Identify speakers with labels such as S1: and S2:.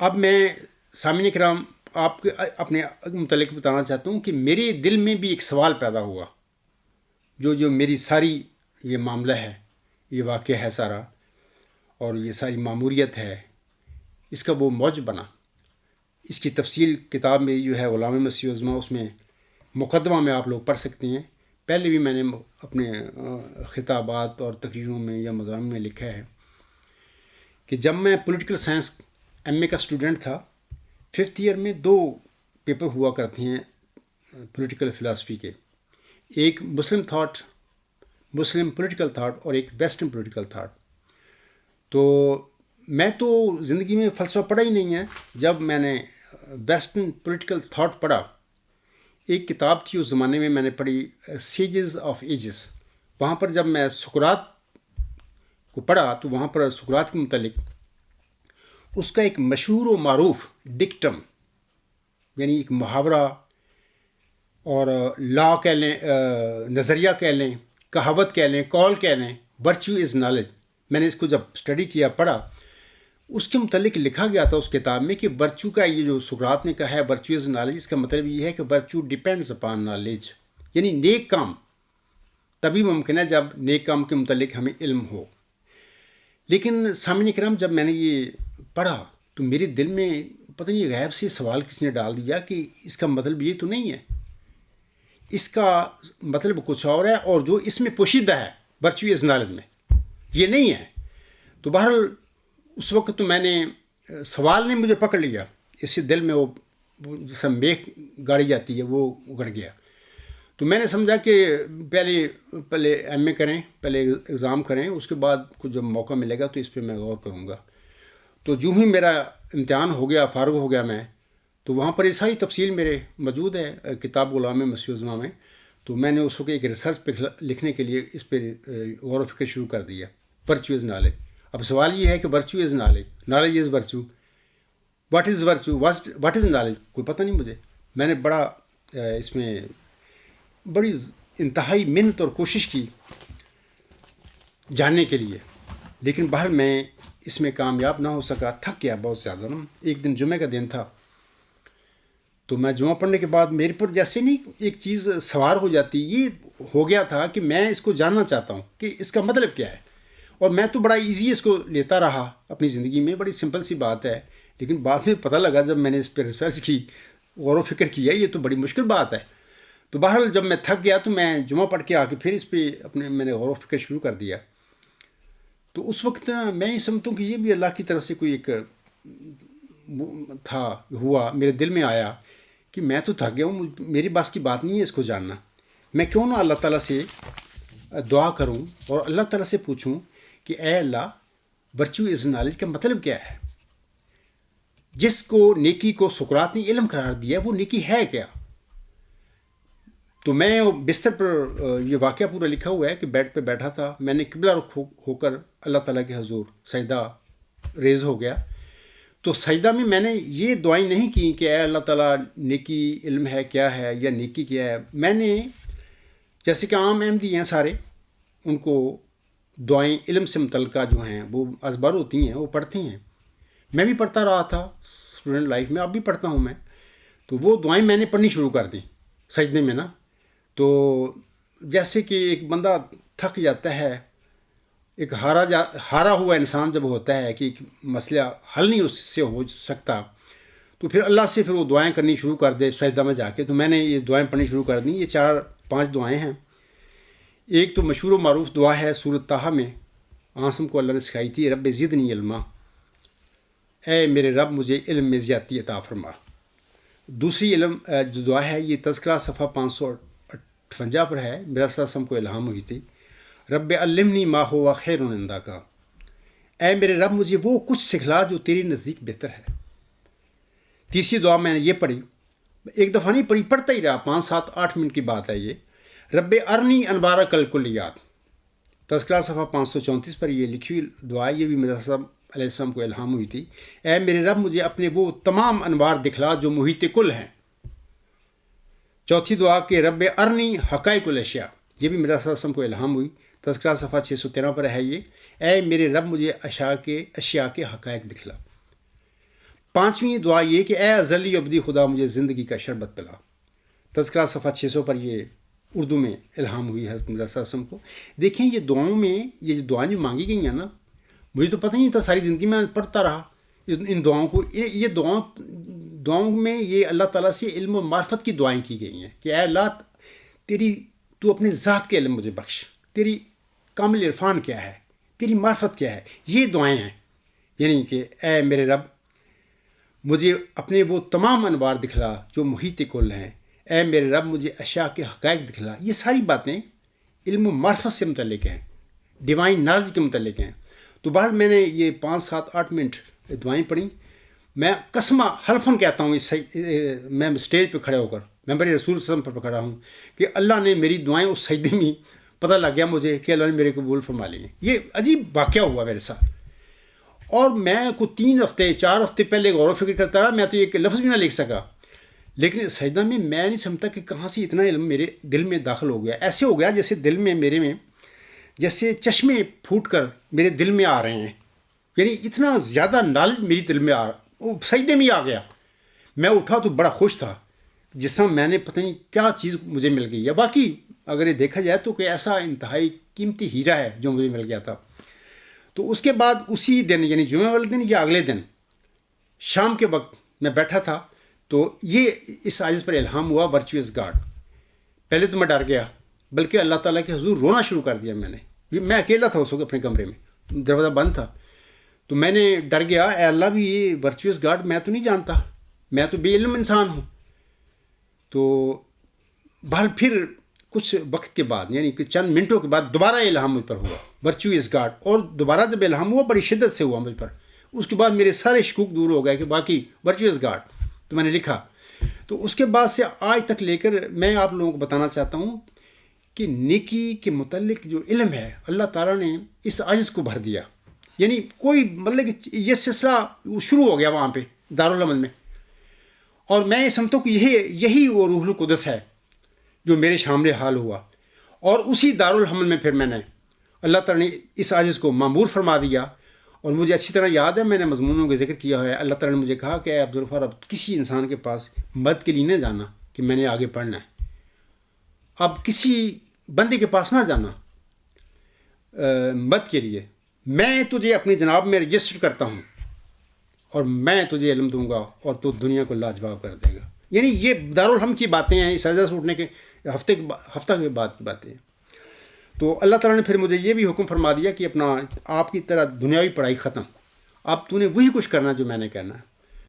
S1: اب میں سامعین کرام آپ کے اپنے متعلق بتانا چاہتا ہوں کہ میرے دل میں بھی ایک سوال پیدا ہوا، جو میری ساری یہ معاملہ ہے، یہ واقعہ ہے سارا، اور یہ ساری معموریت ہے، اس کا وہ موج بنا۔ اس کی تفصیل کتاب میں جو ہے غلام مسیح عظمیٰ، اس میں مقدمہ میں آپ لوگ پڑھ سکتے ہیں۔ پہلے بھی میں نے اپنے خطابات اور تقریروں میں یا مضامین میں لکھا ہے کہ جب میں پولیٹیکل سائنس ایم اے کا اسٹوڈنٹ تھا، 5th ایئر میں 2 پیپر ہوا کرتے ہیں پولیٹیکل فلاسفی کے، ایک مسلم پولیٹیکل تھاٹ اور ایک ویسٹرن پولیٹیکل تھاٹ۔ تو میں تو زندگی میں فلسفہ پڑھا ہی نہیں ہے۔ جب میں نے ویسٹرن پولیٹیکل تھاٹ پڑھا، ایک کتاب تھی اس زمانے میں نے پڑھی، سیجز آف ایجز۔ وہاں پر جب میں سقراط کو پڑھا تو وہاں پر سقراط کے متعلق اس کا ایک مشہور و معروف ڈکٹم، یعنی ایک محاورہ اور لا کہہ لیں، نظریہ کہہ لیں، کہاوت کہہ لیں، قول کہہ لیں، ورچو از نالج۔ میں نے اس کو جب اسٹڈی کیا، پڑھا، اس کے متعلق لکھا گیا تھا اس کتاب میں کہ ورچو کا یہ جو سقراط نے کہا ہے ورچو از نالج، اس کا مطلب یہ ہے کہ ورچو ڈیپینڈز اپان نالج، یعنی نیک کام تبھی ممکن ہے جب نیک کام کے متعلق ہمیں علم ہو۔ لیکن سامعین کرام، جب میں نے یہ پڑھا تو میرے دل میں پتہ نہیں غیب سے سوال کس نے ڈال دیا کہ اس کا مطلب یہ تو نہیں ہے، اس کا مطلب کچھ اور ہے، اور جو اس میں پوشیدہ ہے ورچو از نالج میں یہ نہیں ہے۔ تو بہرحال اس وقت تو میں نے سوال نے مجھے پکڑ لیا، اس سے دل میں وہ جیسا میخ گاڑی جاتی ہے وہ اگڑ گیا۔ تو میں نے سمجھا کہ پہلے ایم اے کریں، پہلے ایگزام کریں، اس کے بعد کچھ جب موقع ملے گا تو اس پہ میں غور کروں گا۔ تو جو ہی میرا امتحان ہو گیا، فارغ ہو گیا میں، تو وہاں پر یہ ساری تفصیل میرے موجود ہے کتاب غلام مسیح عظمیٰ میں۔ تو میں نے اس وقت ایک ریسرچ پہ لکھنے کے لیے اس پہ غور و فکر شروع کر دیا، ورچو از نالج۔ اب سوال یہ ہے کہ virtue is knowledge, knowledge is virtue, what is virtue, what is knowledge, کوئی پتہ نہیں مجھے۔ میں نے بڑا اس میں بڑی انتہائی محنت اور کوشش کی جاننے کے لیے، لیکن بہرحال میں اس میں کامیاب نہ ہو سکا، تھک گیا بہت زیادہ نا۔ ایک دن جمعہ کا دن تھا، تو میں جمعہ پڑھنے کے بعد میرے پر جیسے نہیں ایک چیز سوار ہو جاتی، یہ ہو گیا تھا کہ میں اس کو جاننا چاہتا ہوں کہ اس کا مطلب کیا ہے۔ اور میں تو بڑا ایزی اس کو لیتا رہا اپنی زندگی میں، بڑی سمپل سی بات ہے، لیکن بعد میں پتہ لگا جب میں نے اس پہ ریسرچ کی، غور و فکر کیا، یہ تو بڑی مشکل بات ہے۔ تو بہرحال جب میں تھک گیا تو میں جمعہ پڑھ کے آ کے پھر اس پہ میں نے غور و فکر شروع کر دیا۔ تو اس وقت میں یہ سمجھتا ہوں کہ یہ بھی اللہ کی طرف سے کوئی ایک تھا، ہوا میرے دل میں آیا کہ میں تو تھک گیا ہوں، میری بس کی بات نہیں ہے اس کو جاننا، میں کیوں نہ اللہ تعالیٰ سے دعا کروں اور اللہ تعالیٰ سے پوچھوں کہ اے اللہ، ورچو از نالج کا مطلب کیا ہے؟ جس کو نیکی کو سقراط نے علم قرار دیا، وہ نیکی ہے کیا؟ تو میں بستر پر یہ واقعہ پورا لکھا ہوا ہے کہ بیڈ پہ بیٹھا تھا، میں نے قبلہ رخ ہو کر اللہ تعالیٰ کے حضور سجدہ ریز ہو گیا۔ تو سجدہ میں نے یہ دعائیں نہیں کی کہ اے اللہ تعالیٰ نیکی علم ہے کیا ہے یا نیکی کیا ہے۔ میں نے جیسے کہ عام احمدی ہیں سارے، ان کو دعائیں علم سے متعلقہ جو ہیں وہ ازبر ہوتی ہیں، وہ پڑھتے ہیں۔ میں بھی پڑھتا رہا تھا اسٹوڈنٹ لائف میں، اب بھی پڑھتا ہوں میں۔ تو وہ دعائیں میں نے پڑھنی شروع کر دیں سجدے میں نا۔ تو جیسے کہ ایک بندہ تھک جاتا ہے، ایک ہارا ہوا انسان جب ہوتا ہے کہ ایک مسئلہ حل نہیں اس سے ہو سکتا، تو پھر اللہ سے پھر وہ دعائیں کرنی شروع کر دے سجدہ میں جا کے۔ تو میں نے یہ دعائیں پڑھنی شروع کر دیں۔ یہ 4-5 دعائیں ہیں۔ ایک تو مشہور و معروف دعا ہے سورۃ طٰہٰ میں، عاصم کو اللہ نے سکھائی تھی، رب زدنی علما، اے میرے رب مجھے علم میں زیادتی عطا فرما۔ دوسری جو دعا ہے یہ تذکرہ صفحہ 558 پر ہے، میرا صلی اللہ علیہ وسلم کو الہام ہوئی تھی، رب علمنی ما ہوا خیر عندک، اے میرے رب مجھے وہ کچھ سکھلا جو تیری نزدیک بہتر ہے۔ تیسری دعا میں نے یہ پڑھی، ایک دفعہ نہیں پڑھی، پڑھتا ہی رہا، 5-7-8 منٹ کی بات ہے یہ، رب ارنی انوارک الکلیات، تذکرہ صفحہ 534 پر یہ لکھی ہوئی دعا، یہ بھی میرا صاحب علیہ السلام کو الہام ہوئی تھی، اے میرے رب مجھے اپنے وہ تمام انوار دکھلا جو محیط کل ہیں۔ چوتھی دعا کہ رب ارنی حقائق الاشیاء، یہ بھی میرا صلی اللہ علیہ وسلم کو الہام ہوئی، تذکرہ صفحہ 613 پر ہے یہ، اے میرے رب مجھے اشیاء کے حقائق دکھلا۔ 5ویں دعا یہ کہ اے ازلی ابدی خدا مجھے زندگی کا شربت پلا. تذکرہ صفحہ 600 پر یہ اردو میں الہام ہوئی ہے حضرت مرزا صلی اللہ علیہ وسلم کو. دیکھیں یہ دعاؤں میں یہ جو دعائیں جو مانگی گئی ہیں نا، مجھے تو پتہ نہیں تھا، ساری زندگی میں پڑھتا رہا ان دعاؤں کو. یہ دعاؤں میں یہ اللہ تعالیٰ سے علم و معرفت کی دعائیں کی گئی ہیں کہ اے اللہ تو اپنے ذات کے علم مجھے بخش، تیری کامل عرفان کیا ہے، تیری معرفت کیا ہے. یہ دعائیں ہیں، یعنی کہ اے میرے رب مجھے اپنے وہ تمام انوار دکھلا جو محیط کل ہیں. اے میرے رب مجھے اشیاء کے حقائق دکھلا. یہ ساری باتیں علم و معرفت سے متعلق ہیں، ڈیوائن نالج کے متعلق ہیں. تو بہرحال میں نے یہ 5 7 8 منٹ دعائیں پڑھیں. میں قسمہ حلفاً کہتا ہوں میں اسٹیج پہ کھڑے ہو کر ممبر رسول صلی اللہ علیہ وسلم پر کھڑا ہوں کہ اللہ نے میری دعائیں اس سجدے میں پتہ لگ گیا مجھے کہ اللہ نے میرے قبول فرما لی ہیں. یہ عجیب واقعہ ہوا میرے ساتھ، اور میں کوئی 3 ہفتے 4 ہفتے پہلے غور و فکر کرتا رہا. میں تو ایک لفظ بھی نہ لکھ سکا، لیکن سجدہ میں نہیں سمجھتا کہ کہاں سے اتنا علم میرے دل میں داخل ہو گیا. ایسے ہو گیا جیسے دل میں میرے میں جیسے چشمے پھوٹ کر میرے دل میں آ رہے ہیں. یعنی اتنا زیادہ نالج میری دل میں وہ سجدے میں ہی آ گیا. میں اٹھا تو بڑا خوش تھا، جس طرح میں نے پتہ نہیں کیا چیز مجھے مل گئی. یا باقی اگر یہ دیکھا جائے تو کہ ایسا انتہائی قیمتی ہیرا ہے جو مجھے مل گیا تھا. تو اس کے بعد اسی دن یعنی جمعہ والے دن یا اگلے دن شام کے وقت میں بیٹھا تھا تو یہ اس عاجز پر الہام ہوا ورچوئس گاڈ. پہلے تو میں ڈر گیا، بلکہ اللہ تعالیٰ کے حضور رونا شروع کر دیا. میں اکیلا تھا اس وقت اپنے کمرے میں، دروازہ بند تھا. تو میں نے ڈر گیا، اے اللہ بھی یہ ورچوئس گاڈ میں تو نہیں جانتا، میں تو بے علم انسان ہوں. تو بہرحال پھر کچھ وقت کے بعد یعنی کہ چند منٹوں کے بعد دوبارہ الہام مجھ پر ہوا ورچوئس گاڈ. اور دوبارہ جب الہام ہوا بڑی شدت سے ہوا مجھ پر. اس کے بعد میرے سارے شکوک دور ہو گئے کہ باقی ورچوئس گاڈ. تو میں نے لکھا. تو اس کے بعد سے آج تک لے کر میں آپ لوگوں کو بتانا چاہتا ہوں کہ نیکی کے متعلق جو علم ہے اللہ تعالیٰ نے اس عاجز کو بھر دیا. یعنی کوئی مطلب کہ یہ سلسلہ شروع ہو گیا وہاں پہ دارالعمل میں. اور میں یہ سمجھتا ہوں کہ یہی وہ روح القدس ہے جو میرے سامنے حال ہوا. اور اسی دارالحمل میں پھر میں نے اللہ تعالیٰ نے اس عاجز کو معمور فرما دیا. اور مجھے اچھی طرح یاد ہے میں نے مضمونوں کا ذکر کیا ہے. اللہ تعالیٰ نے مجھے کہا کہ اے عبدالغفار اب کسی انسان کے پاس مدد کے لیے نہ جانا کہ میں نے آگے پڑھنا ہے. اب کسی بندے کے پاس نہ جانا مدد کے لیے. میں تجھے اپنی جناب میں رجسٹر کرتا ہوں اور میں تجھے علم دوں گا اور تو دنیا کو لاجواب کر دے گا. یعنی یہ دارالحم کی باتیں ہیں، اس سجدہ سے اٹھنے کے ہفتہ کے بعد کی باتیں ہیں. تو اللہ تعالیٰ نے پھر مجھے یہ بھی حکم فرما دیا کہ اپنا آپ کی طرح دنیاوی پڑھائی ختم، اب تو نے وہی کچھ کرنا جو میں نے کہنا ہے.